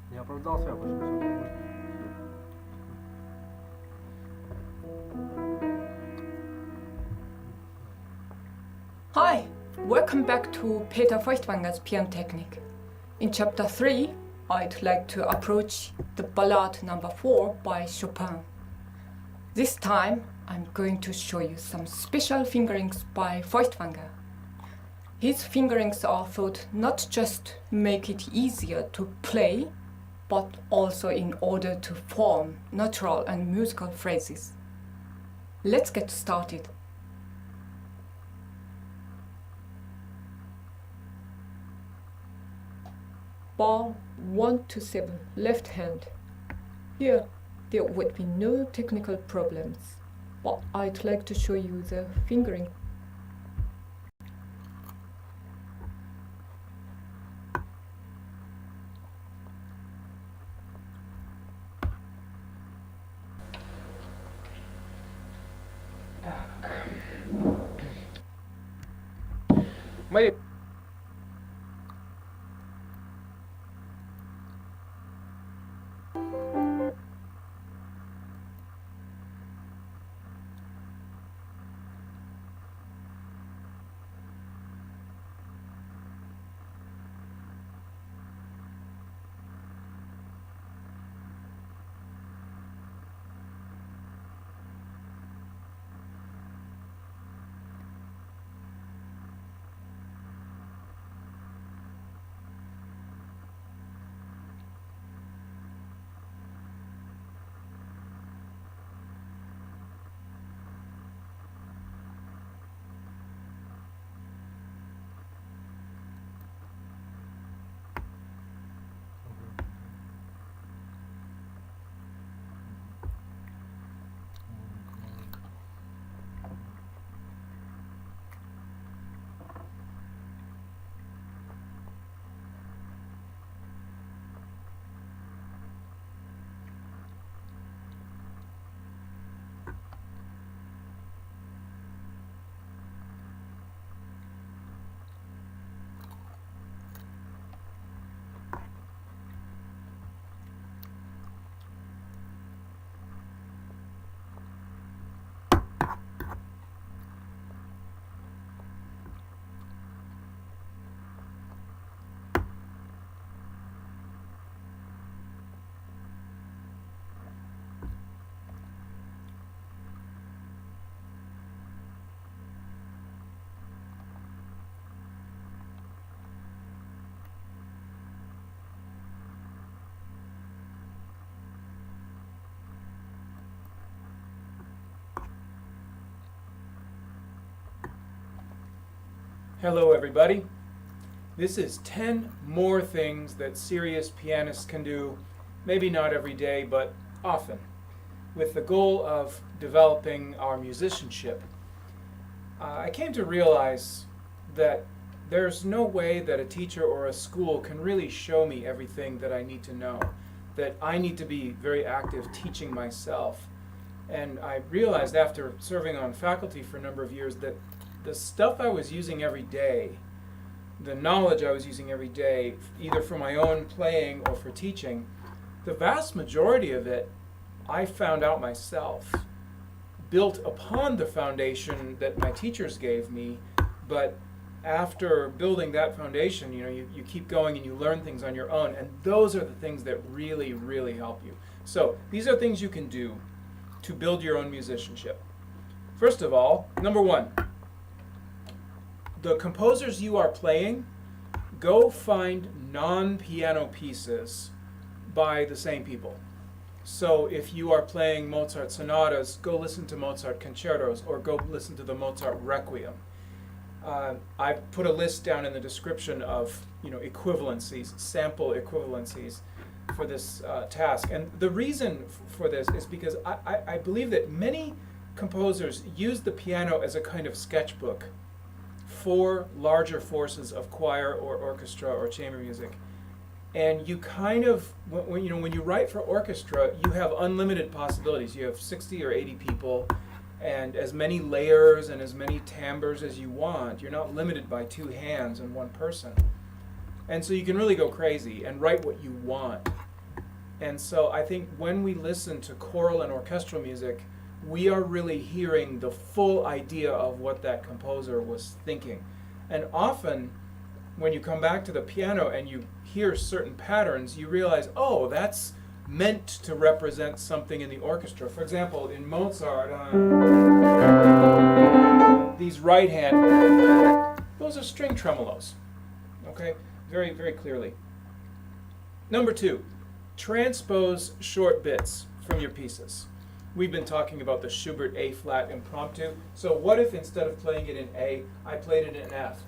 Не оправдался, я почему все нормально. Hi, welcome back to Peter Feuchtwanger's piano technique. In chapter 3, I'd like to approach the ballade number 4 by Chopin. This time, I'm going to show you some special fingerings by Feuchtwanger. His fingerings are thought not just to make it easier to play, but also in order to form natural and musical phrases. Let's get started. Bar 1 to 7, left hand. Here, there would be no technical problems, but I'd like to show you the fingering. Мои... Hello everybody. This is 10 more things that serious pianists can do, maybe not every day, but often, with the goal of developing our musicianship. I came to realize that there's no way that a teacher or a school can really show me everything that I need to know, that I need to be very active teaching myself. And I realized after serving on faculty for a number of years that the stuff I was using every day, the knowledge I was using every day, either for my own playing or for teaching, the vast majority of it I found out myself, built upon the foundation that my teachers gave me, but after building that foundation, you keep going and you learn things on your own, and those are the things that really, really help you. So these are things you can do to build your own musicianship. First of all, number one, the composers you are playing, go find non-piano pieces by the same people. So if you are playing Mozart sonatas, go listen to Mozart concertos or go listen to the Mozart Requiem. I've put a list down in the description of equivalencies, sample equivalencies for this task. And the reason for this is because I believe that many composers use the piano as a kind of sketchbook for larger forces of choir or orchestra or chamber music. And you kind of, when you write for orchestra, you have unlimited possibilities. You have 60 or 80 people and as many layers and as many timbres as you want. You're not limited by two hands and one person. And so you can really go crazy and write what you want. And so I think when we listen to choral and orchestral music, we are really hearing the full idea of what that composer was thinking. And often, when you come back to the piano and you hear certain patterns, you realize, oh, that's meant to represent something in the orchestra. For example, in Mozart, these right hand, those are string tremolos. Okay, very, very clearly. Number two, transpose short bits from your pieces. We've been talking about the Schubert A flat impromptu. So what if instead of playing it in A, I played it in F?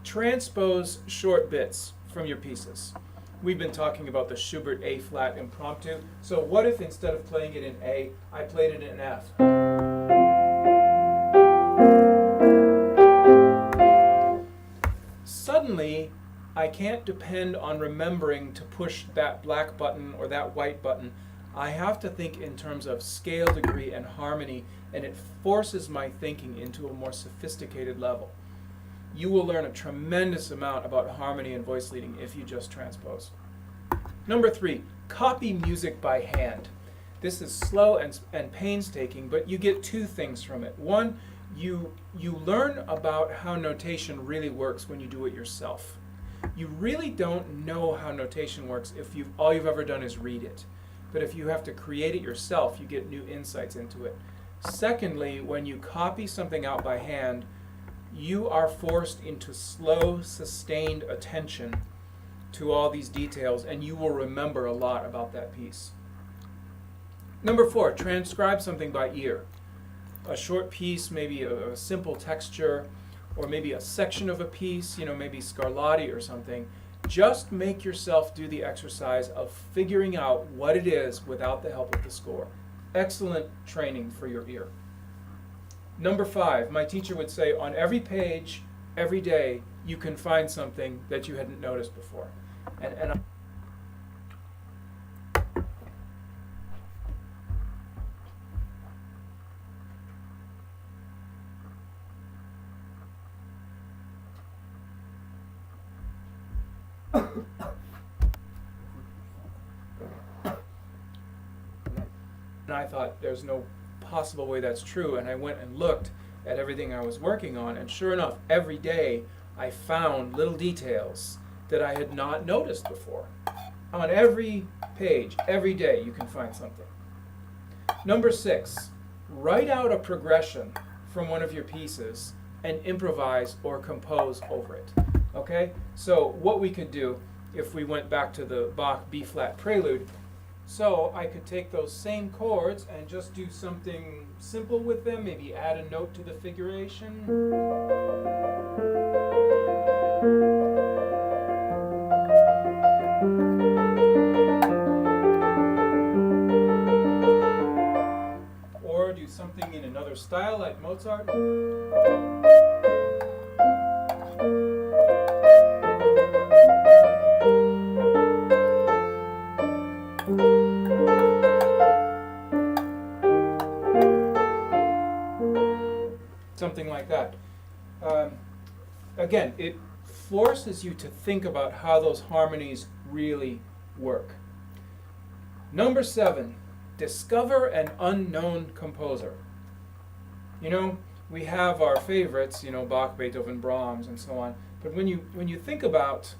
Transpose short bits from your pieces. We've been talking about the Schubert A flat impromptu. So what if instead of playing it in A, I played it in F? Suddenly, I can't depend on remembering to push that black button or that white button. I have to think in terms of scale, degree, and harmony, and it forces my thinking into a more sophisticated level. You will learn a tremendous amount about harmony and voice leading if you just transpose. Number three, copy music by hand. This is slow and painstaking, but you get two things from it. One, you learn about how notation really works when you do it yourself. You really don't know how notation works if all you've ever done is read it. But if you have to create it yourself, you get new insights into it. Secondly, when you copy something out by hand, you are forced into slow, sustained attention to all these details, and you will remember a lot about that piece. Number four, transcribe something by ear. A short piece, maybe a simple texture, or maybe a section of a piece, maybe Scarlatti or something. Just make yourself do the exercise of figuring out what it is without the help of the score. Excellent training for your ear. Number five, my teacher would say, on every page, every day, you can find something that you hadn't noticed before. And I thought, there's no possible way that's true, and I went and looked at everything I was working on, and sure enough, every day I found little details that I had not noticed before. On every page, every day, you can find something. Number six, write out a progression from one of your pieces and improvise or compose over it. Okay? So what we could do, if we went back to the Bach B-flat prelude, so I could take those same chords and just do something simple with them, maybe add a note to the figuration. Or do something in another style like Mozart. Something like that. Again, it forces you to think about how those harmonies really work. Number 7, discover an unknown composer. You know, we have our favorites, you know, Bach, Beethoven, Brahms, and so on. But when you think about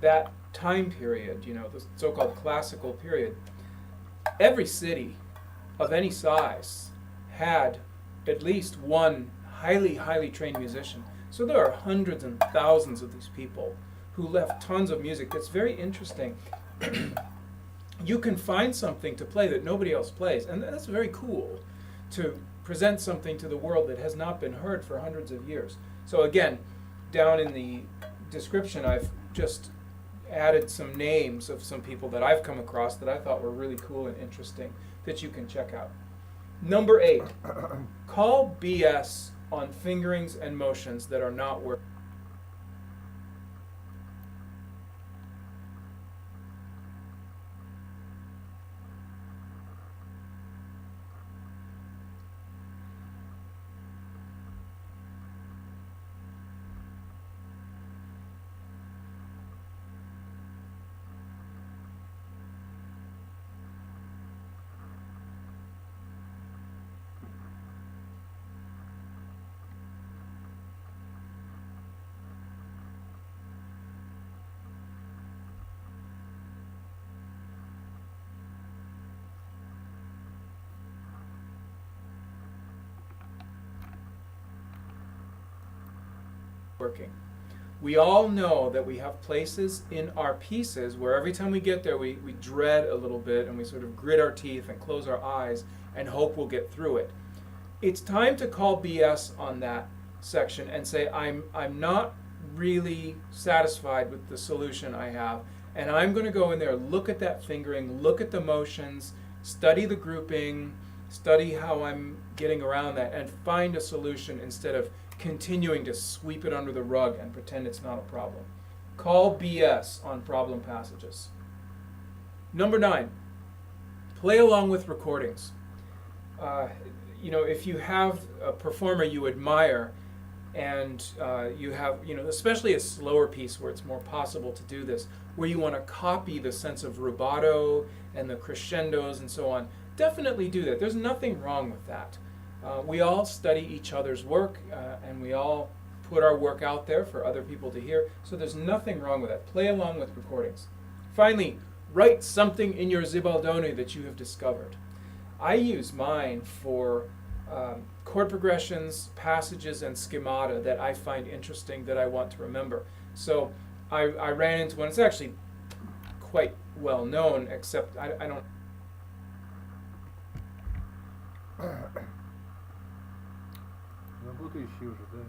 that time period, you know, the so-called classical period, every city of any size had at least one highly trained musician. So there are hundreds and thousands of these people who left tons of music that's very interesting. You can find something to play that nobody else plays, and that's very cool, to present something to the world that has not been heard for hundreds of years. So again, down in the description, I've just added some names of some people that I've come across that I thought were really cool and interesting that you can check out. Number 8, call BS on fingerings and motions that are not working. Working. We all know that we have places in our pieces where every time we get there we dread a little bit and we sort of grit our teeth and close our eyes and hope we'll get through it. It's time to call BS on that section and say I'm not really satisfied with the solution I have, and I'm going to go in there, look at that fingering, look at the motions, study the grouping, study how I'm getting around that, and find a solution instead of continuing to sweep it under the rug and pretend it's not a problem. Call BS on problem passages. Number 9, play along with recordings. You know, if you have a performer you admire and you have, you know, especially a slower piece where it's more possible to do this, where you want to copy the sense of rubato and the crescendos and so on, definitely do that. There's nothing wrong with that. We all study each other's work and we all put our work out there for other people to hear, so there's nothing wrong with that. Play along with recordings. Finally, write something in your Zibaldone that you have discovered. I use mine for chord progressions, passages, and schemata that I find interesting that I want to remember. So I ran into one. It's actually quite well known, except I don't. Работающий уже, да?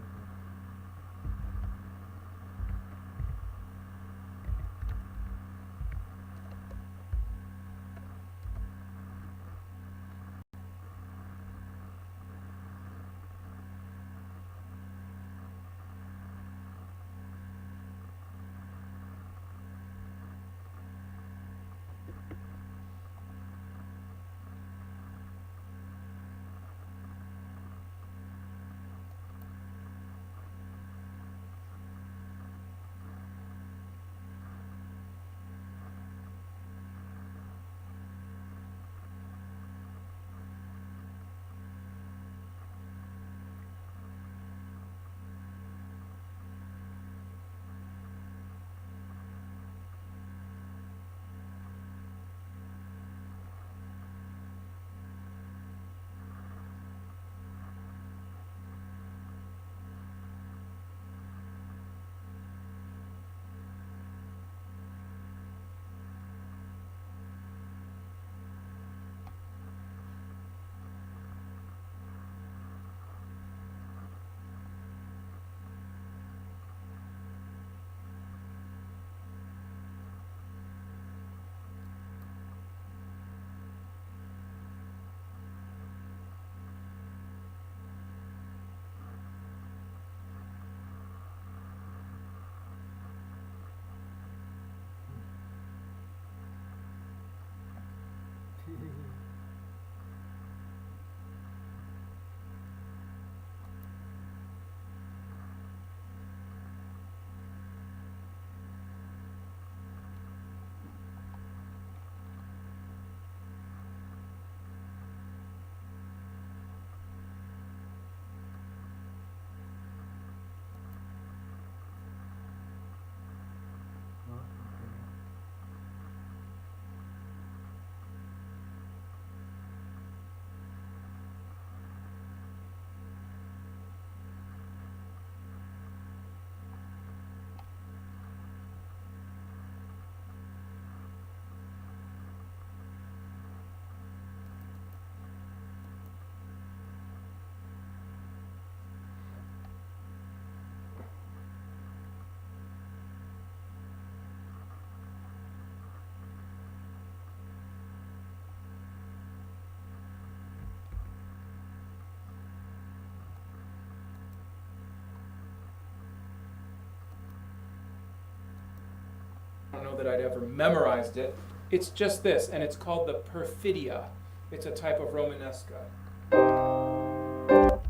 don't know that I'd ever memorized it. It's just this, and it's called the perfidia. It's a type of Romanesca.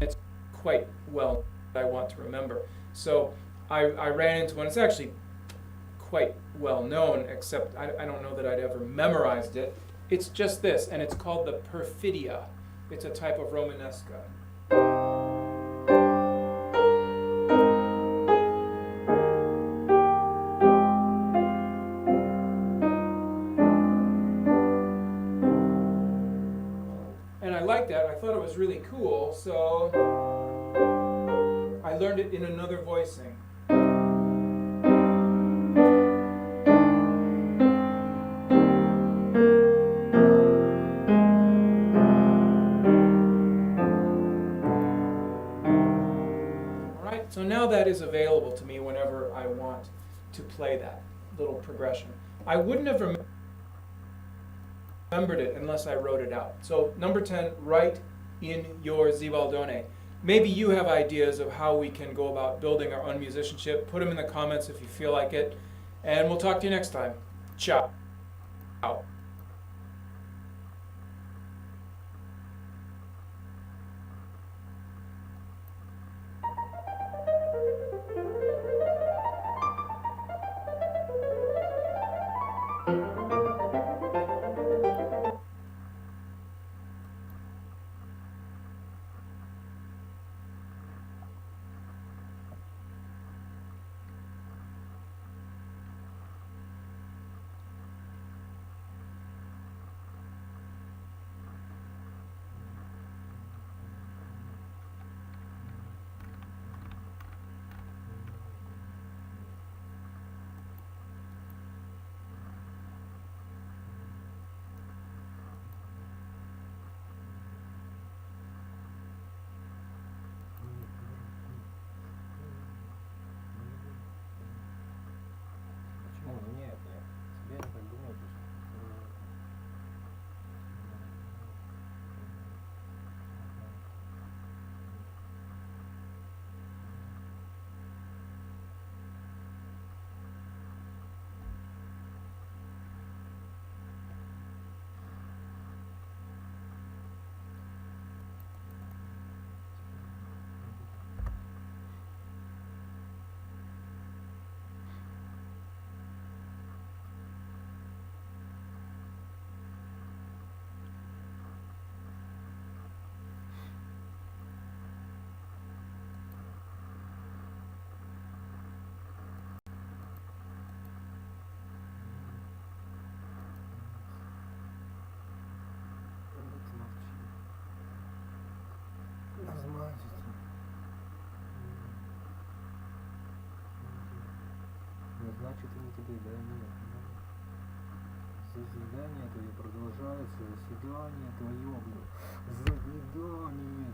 It's quite well I want to remember. So I ran into one. It's actually quite well known, except I don't know that I'd ever memorized it. It's just this, and it's called the perfidia. It's a type of Romanesca. And I liked that. I thought it was really cool, so I learned it in another voicing. So now that is available to me whenever I want to play that little progression. I wouldn't have remembered it unless I wrote it out. So number 10, write in your Zibaldone. Maybe you have ideas of how we can go about building our own musicianship. Put them in the comments if you feel like it. And we'll talk to you next time. Ciao. Ciao. Нет, нет. Тебе я так думаю, что... Значит, не тебе, да, нет. Заседание твое продолжается, заседание твое, заседание.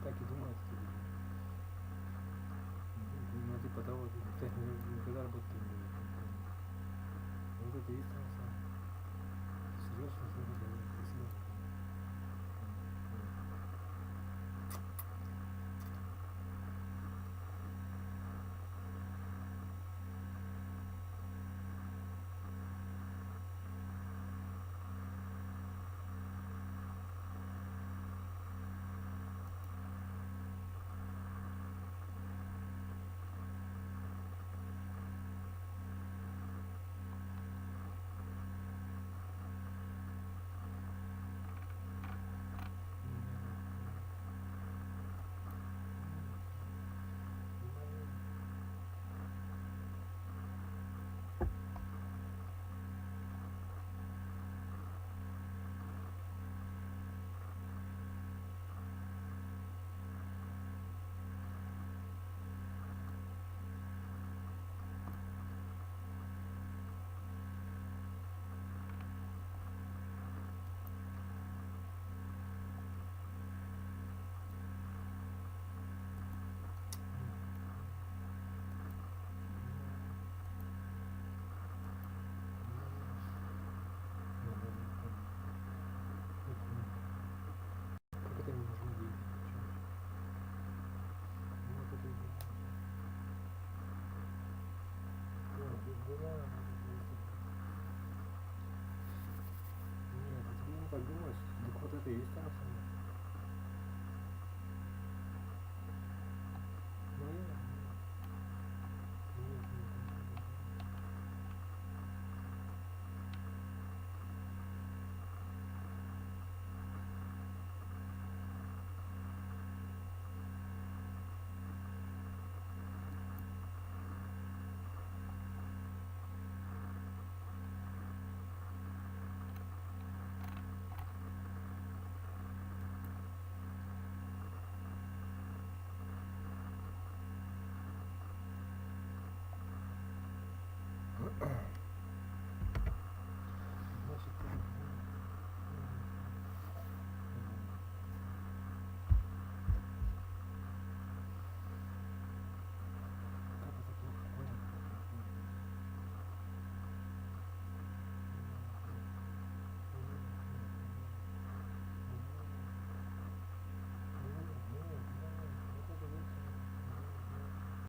Так и думает тебе. Ну, типа того, ты никогда работать не будешь. Вот это истина. так думаешь, так вот это и есть она сама.